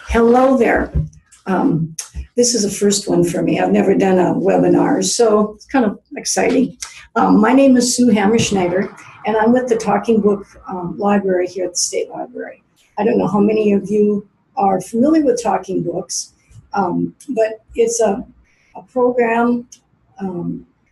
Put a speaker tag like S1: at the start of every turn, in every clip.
S1: Hello there. This is the first one for me. I've never done a webinar, so it's kind of exciting. My name is Sue Hammerschneider, and I'm with the Talking Book Library here at the State Library. I don't know how many of you are familiar with Talking Books, but it's a program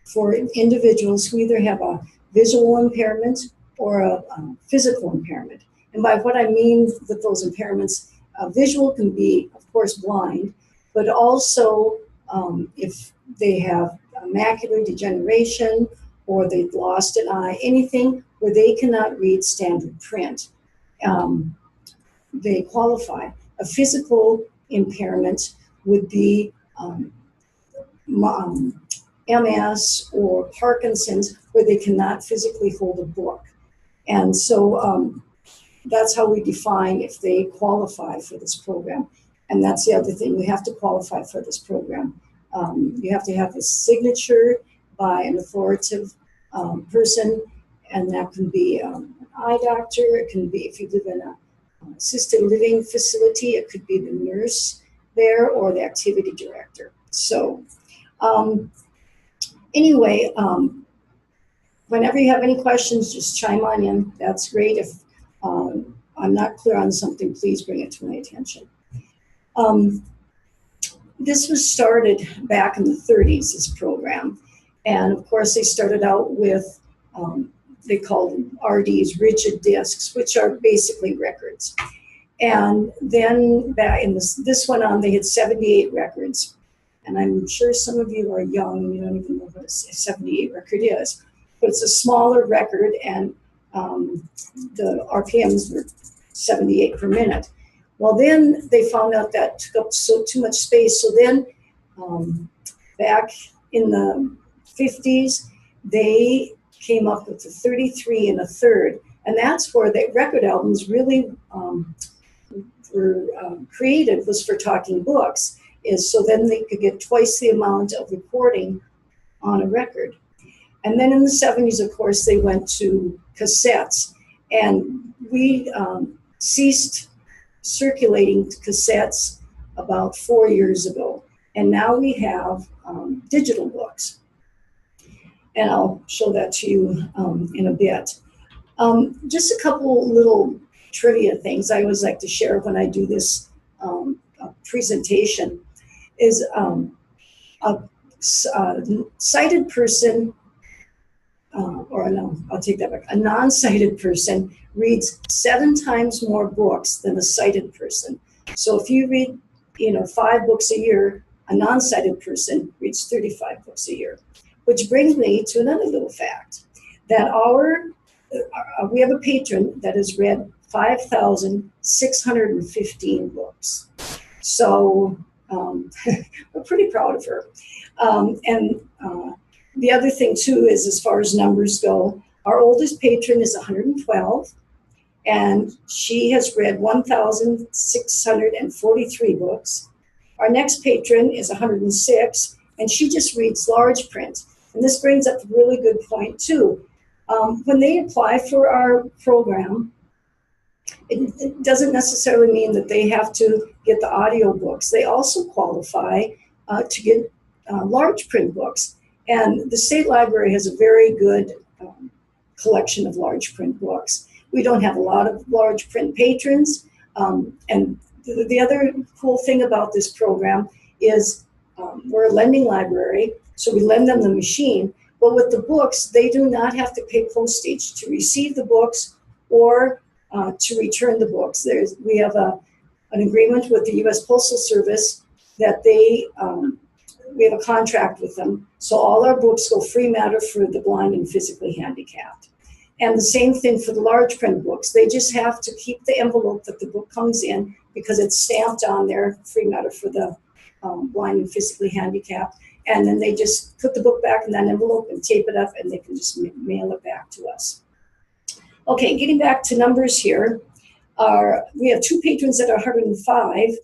S1: for individuals who either have a visual impairment or a physical impairment. And by what I mean with those impairments, visual can be, of course, blind, but also if they have macular degeneration or they've lost an eye, anything where they cannot read standard print, they qualify. A physical impairment would be MS or Parkinson's, where they cannot physically hold a book. And so that's how we define if they qualify for this program. And that's the other thing, you have to qualify for this program. You have to have a signature by an authoritative person, and that can be an eye doctor, it can be, if you live in an assisted living facility, it could be the nurse there or the activity director. So anyway, whenever you have any questions, just chime on in. That's great. If I'm not clear on something, please bring it to my attention. This was started back in the 30s, this program. And of course, they started out with, they called them RDs, rigid discs, which are basically records. And then back in this went on, they had 78 records. And I'm sure some of you are young and you don't even know what a 78 record is. But it's a smaller record, and the RPMs were 78 per minute. Well, then they found out that took up too much space. So then back in the 50s, they came up with the 33 1/3. And that's where the record albums really were created, was for Talking Books, is so then they could get twice the amount of recording on a record. And then in the 70s, of course, they went to cassettes, and we ceased circulating cassettes about 4 years ago. And now we have digital books. And I'll show that to you in a bit. Just a couple little trivia things I always like to share when I do this presentation is a sighted person, or no, I'll take that back. A non-sighted person reads 7 times more books than a sighted person. So if you read, 5 books a year, a non-sighted person reads 35 books a year. Which brings me to another little fact, that we have a patron that has read 5,615 books. So we're pretty proud of her. The other thing too is, as far as numbers go, our oldest patron is 112, and she has read 1,643 books. Our next patron is 106, and she just reads large print. And this brings up a really good point too. When they apply for our program, it doesn't necessarily mean that they have to get the audio books. They also qualify to get large print books. And the State Library has a very good collection of large print books. We don't have a lot of large print patrons. And the other cool thing about this program is we're a lending library, so we lend them the machine. But with the books, they do not have to pay postage to receive the books or to return the books. We have an agreement with the U.S. Postal Service that we have a contract with them. So all our books go free matter for the blind and physically handicapped. And the same thing for the large print books. They just have to keep the envelope that the book comes in, because it's stamped on there, free matter for the blind and physically handicapped. And then they just put the book back in that envelope and tape it up, and they can just mail it back to us. Okay, getting back to numbers here. We have 2 patrons that are 105,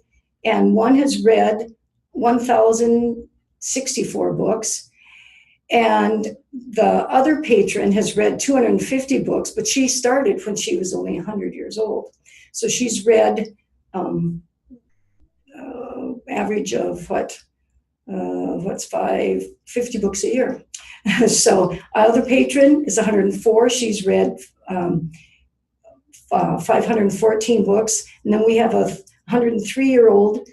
S1: and one has read 1,064 books. And the other patron has read 250 books, but she started when she was only 100 years old. So she's read average of what's 50 books a year. So our other patron is 104. She's read 514 books. And then we have a 103-year-old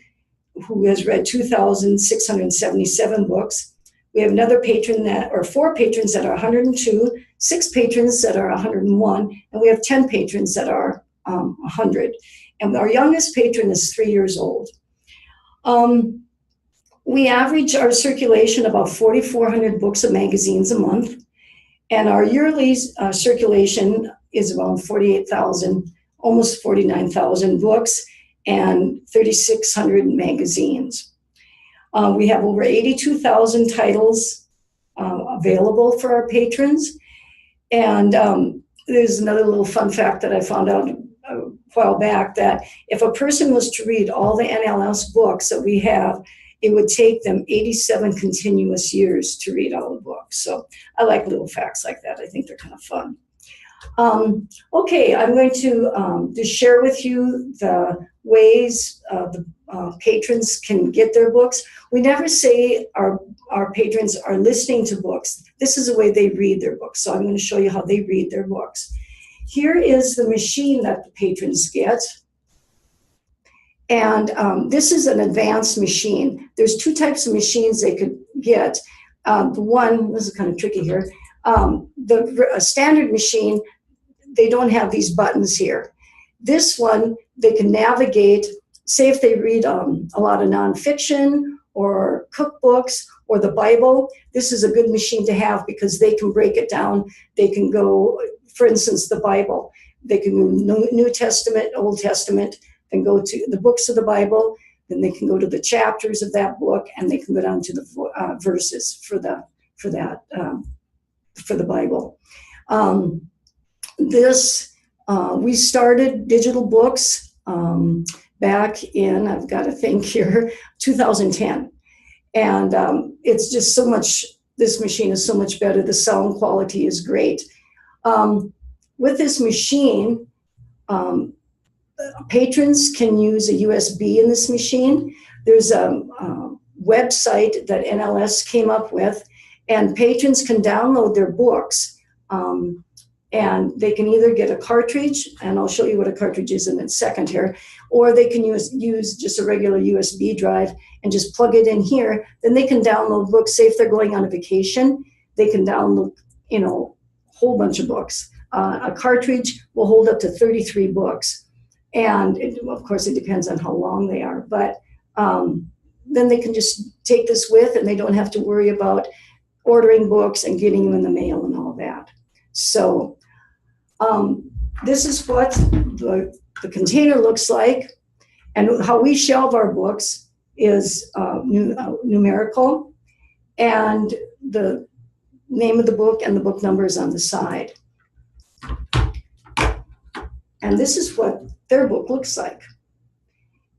S1: who has read 2,677 books. We have another patron or 4 patrons that are 102, 6 patrons that are 101, and we have 10 patrons that are 100. And our youngest patron is 3 years old. We average our circulation about 4,400 books of magazines a month, and our yearly circulation is around 48,000, almost 49,000 books and 3,600 magazines. We have over 82,000 titles available for our patrons. And there's another little fun fact that I found out a while back, that if a person was to read all the NLS books that we have, it would take them 87 continuous years to read all the books. So I like little facts like that. I think they're kind of fun. Okay, I'm going to just share with you the ways the patrons can get their books. We never say our patrons are listening to books. This is the way they read their books. So I'm going to show you how they read their books. Here is the machine that the patrons get. And this is an advanced machine. There's 2 types of machines they could get. The one, this is kind of tricky here, a standard machine, they don't have these buttons here. This one, they can navigate, say if they read a lot of nonfiction or cookbooks or the Bible, this is a good machine to have because they can break it down. They can go, for instance, the Bible. They can go New Testament, Old Testament, then go to the books of the Bible, then they can go to the chapters of that book, and they can go down to the verses for the Bible. We started digital books back in, I've got to think here, 2010. And it's just so much, this machine is so much better. The sound quality is great. With this machine, patrons can use a USB in this machine. There's a website that NLS came up with, and patrons can download their books. And they can either get a cartridge, and I'll show you what a cartridge is in a second here, or they can use just a regular USB drive and just plug it in here. Then they can download books. Say if they're going on a vacation, they can download, a whole bunch of books. A cartridge will hold up to 33 books. And of course, it depends on how long they are. But then they can just take this with, and they don't have to worry about ordering books and getting them in the mail and all that. So this is what the container looks like. And how we shelve our books is numerical. And the name of the book and the book number is on the side. And this is what their book looks like.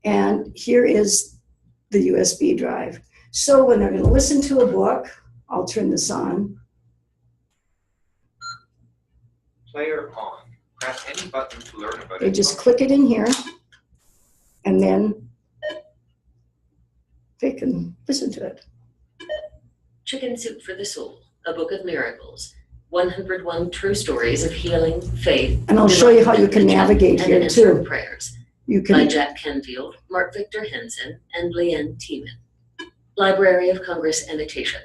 S1: And here is the USB drive. So when they're going to listen to a book, I'll turn this on.
S2: Player on. Press any button to learn about it.
S1: They just click it in here, and then they can listen to it.
S3: Chicken Soup for the Soul, a book of miracles. 101 true stories of healing, faith,
S1: and I'll show you how you can navigate here too.
S3: Prayers.
S1: You can
S3: by Jack Canfield, Mark Victor Henson, and Leanne Tiemann. Library of Congress annotation.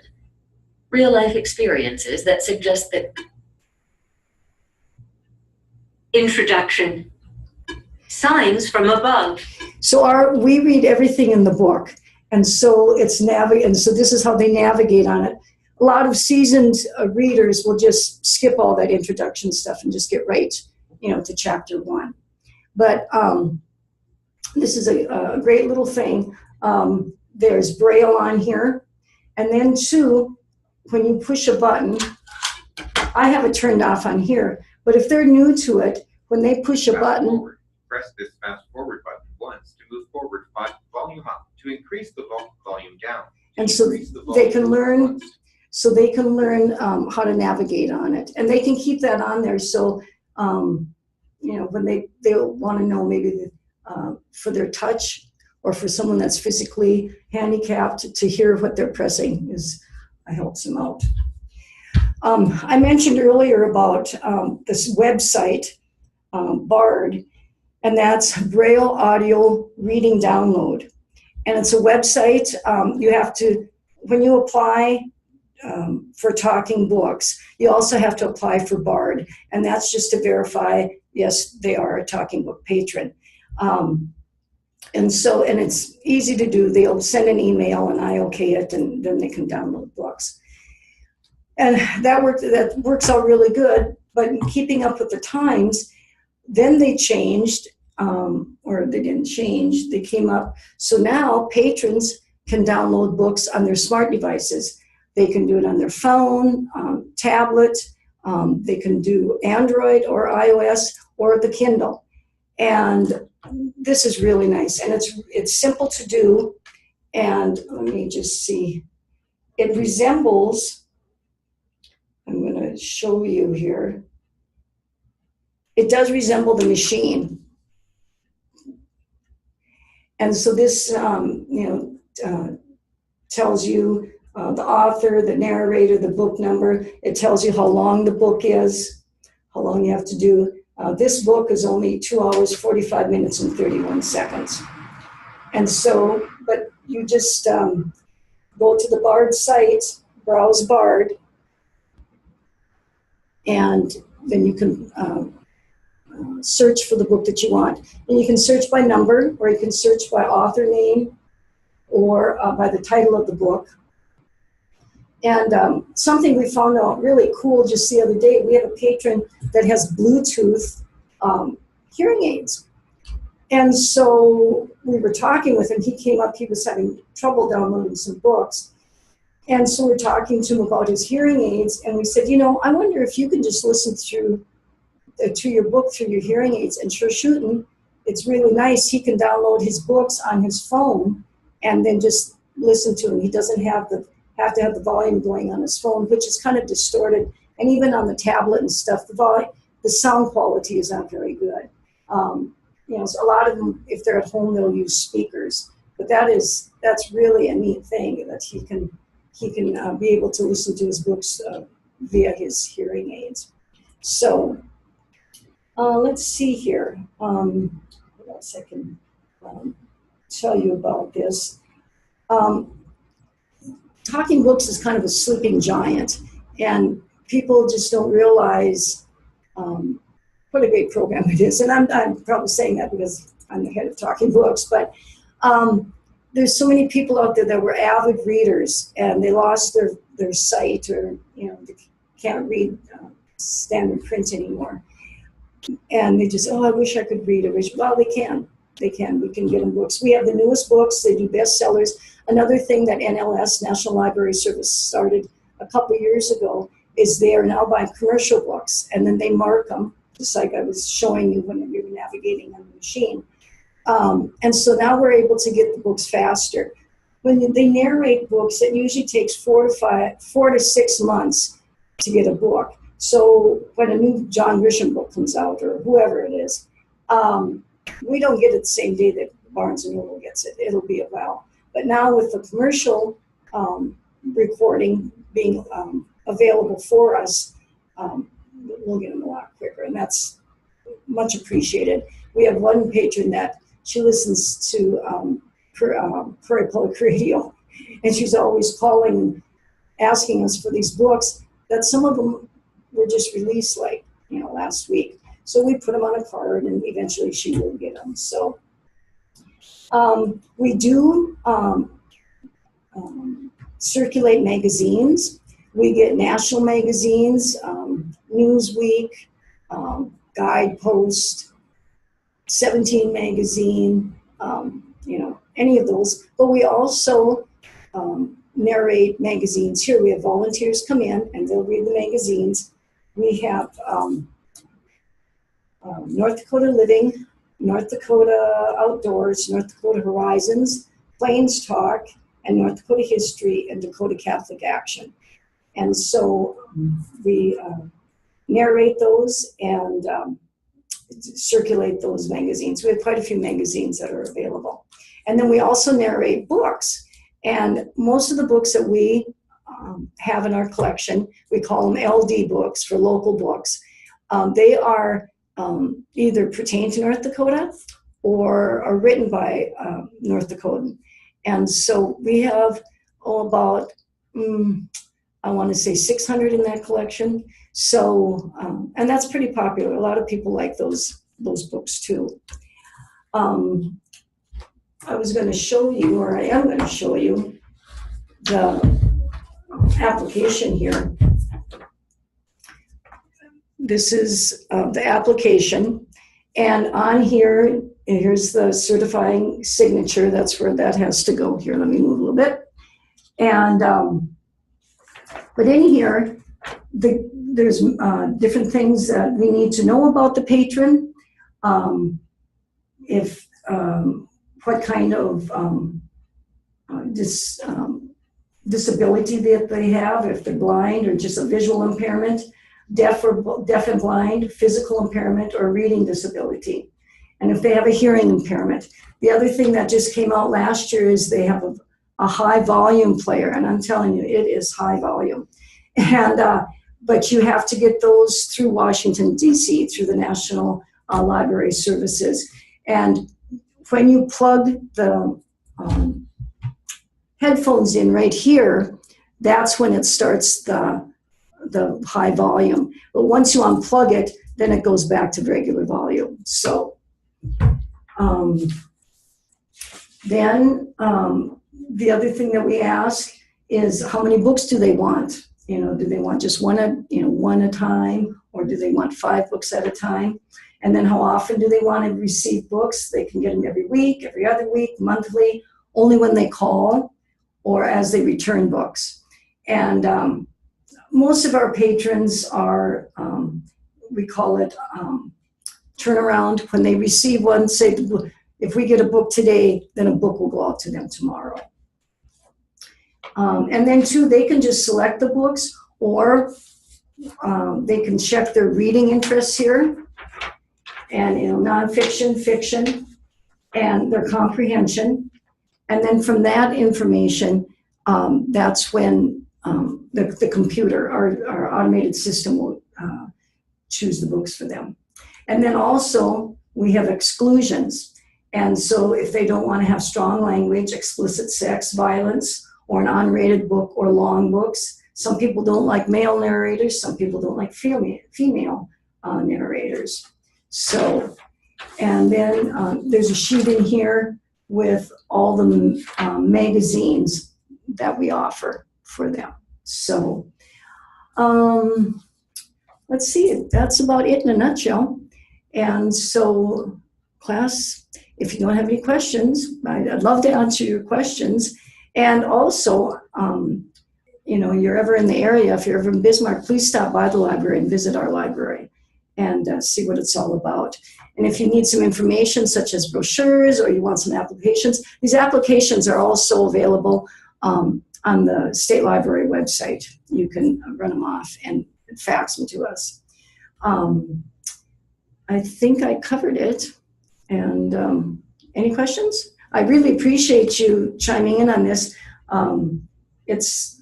S3: Real life experiences that suggest that. Introduction. Signs from above.
S1: So we read everything in the book, and so it's and so this is how they navigate on it. A lot of seasoned readers will just skip all that introduction stuff and just get right, to chapter 1. But this is a great little thing. There's Braille on here, and then too, when you push a button, I have it turned off on here. But if they're new to it, when they push a button,
S2: forward. Press this fast forward button once to move forward, volume up, to increase the volume down.
S1: And so they can learn. So they can learn how to navigate on it, and they can keep that on there. So when they'll want to know maybe for their touch, or for someone that's physically handicapped to hear what they're pressing helps them out. I mentioned earlier about this website, BARD, and that's Braille Audio Reading Download. And it's a website. You have to, when you apply for talking books, you also have to apply for BARD, and that's just to verify, yes, they are a talking book patron. And it's easy to do. They'll send an email and I okay it, and then they can download books. And that works out really good, but in keeping up with the times, then they changed, or they didn't change, they came up. So now patrons can download books on their smart devices. They can do it on their phone, tablet, they can do Android or iOS or the Kindle. And this is really nice, and it's simple to do. And let me just see, it resembles, I'm going to show you here. It does resemble the machine. And so this, tells you the author, the narrator, the book number. It tells you how long the book is, how long you have to do. This book is only 2 hours, 45 minutes, and 31 seconds. And so, but you just go to the BARD site, browse BARD, and then you can search for the book that you want. And you can search by number, or you can search by author name, or by the title of the book. And something we found out really cool just the other day, we have a patron that has Bluetooth hearing aids. And so we were talking with him. He came up, he was having trouble downloading some books. And so we're talking to him about his hearing aids. And we said, I wonder if you could just listen to your book through your hearing aids. And sure shooting, it's really nice. He can download his books on his phone and then just listen to them. He doesn't have to have the volume going on his phone, which is kind of distorted. And even on the tablet and stuff, the sound quality is not very good. So a lot of them, if they're at home, they'll use speakers. But that's really a neat thing, that he can be able to listen to his books via his hearing aids. So let's see here. What else I can tell you about this? Talking books is kind of a sleeping giant, and people just don't realize what a great program it is. And I'm probably saying that because I'm the head of Talking Books, but there's so many people out there that were avid readers, and they lost their sight, or they can't read standard print anymore. And they just, I wish I could read. Well, they can. We can get them books. We have the newest books. They do bestsellers. Another thing that NLS, National Library Service, started a couple years ago is they are now buying commercial books, and then they mark them, just like I was showing you when we were navigating on the machine. And so now we're able to get the books faster. When they narrate books, it usually takes 4 to 6 months to get a book. So when a new John Grisham book comes out, or whoever it is, we don't get it the same day that Barnes & Noble gets it. It'll be a while. But now with the commercial recording being available for us, we'll get them a lot quicker, and that's much appreciated. We have one patron that she listens to Prairie Public Radio, and she's always calling, asking us for these books, that some of them were just released last week. So we put them on a card, and eventually she will get them. So we do circulate magazines. We get national magazines, Newsweek, Guidepost, 17 magazine, any of those. But we also narrate magazines here. We have volunteers come in, and they'll read the magazines. We have North Dakota Living, North Dakota Outdoors, North Dakota Horizons, Plains Talk, and North Dakota History, and Dakota Catholic Action. And so we narrate those and circulate those magazines. We have quite a few magazines that are available. And then we also narrate books. And most of the books that we have in our collection, we call them LD books, for local books. They are either pertain to North Dakota or are written by North Dakotan. And so we have about, I want to say 600 in that collection. So, and that's pretty popular. A lot of people like those books too. I was going to show you, or I am going to show you, the application here. This is the application, and on here, here's the certifying signature. That's where that has to go. Here, let me move a little bit. And but in here, there's different things that we need to know about the patron. What kind of disability that they have, if they're blind or just a visual impairment, deaf and blind, physical impairment, or reading disability, and if they have a hearing impairment. The other thing that just came out last year is they have a high volume player, and I'm telling you, it is high volume. And but you have to get those through Washington, D.C., through the National Library Services. And when you plug the headphones in right here, that's when it starts the high volume. But once you unplug it, then it goes back to regular volume. So then the other thing that we ask is, how many books do they want? Do they want just one at a time, or do they want 5 books at a time? And then how often do they want to receive books? They can get them every week, every other week, monthly, only when they call, or as they return books. And most of our patrons are, we call it turnaround. When they receive one, say, if we get a book today, then a book will go out to them tomorrow. And then too, they can just select the books, or they can check their reading interests here, and nonfiction, fiction, and their comprehension. And then from that information, that's when the computer, our automated system, will choose the books for them. And then also we have exclusions. And so if they don't want to have strong language, explicit sex, violence, or an unrated book, or long books. Some people don't like male narrators. Some people don't like female narrators. So, and then there's a sheet in here with all the magazines that we offer for them. So, let's see, that's about it in a nutshell. And so, class, if you don't have any questions, I'd love to answer your questions. And also, you're ever in the area, if you're ever in Bismarck, please stop by the library and visit our library and see what it's all about. And if you need some information such as brochures, or you want some applications, these applications are also available on the State Library website. You can run them off and fax them to us. I think I covered it. And any questions? I really appreciate you chiming in on this. It's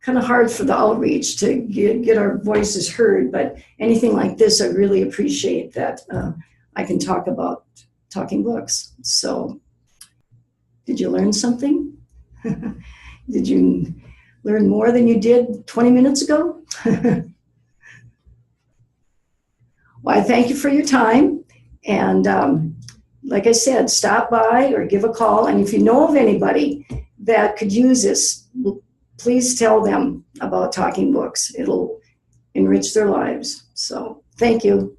S1: kind of hard for the outreach to get our voices heard, but anything like this, I really appreciate that I can talk about talking books. So, did you learn something? Did you learn more than you did 20 minutes ago? Well, I thank you for your time. And like I said, stop by or give a call. And if you know of anybody that could use this, please tell them about talking books. It'll enrich their lives. So thank you.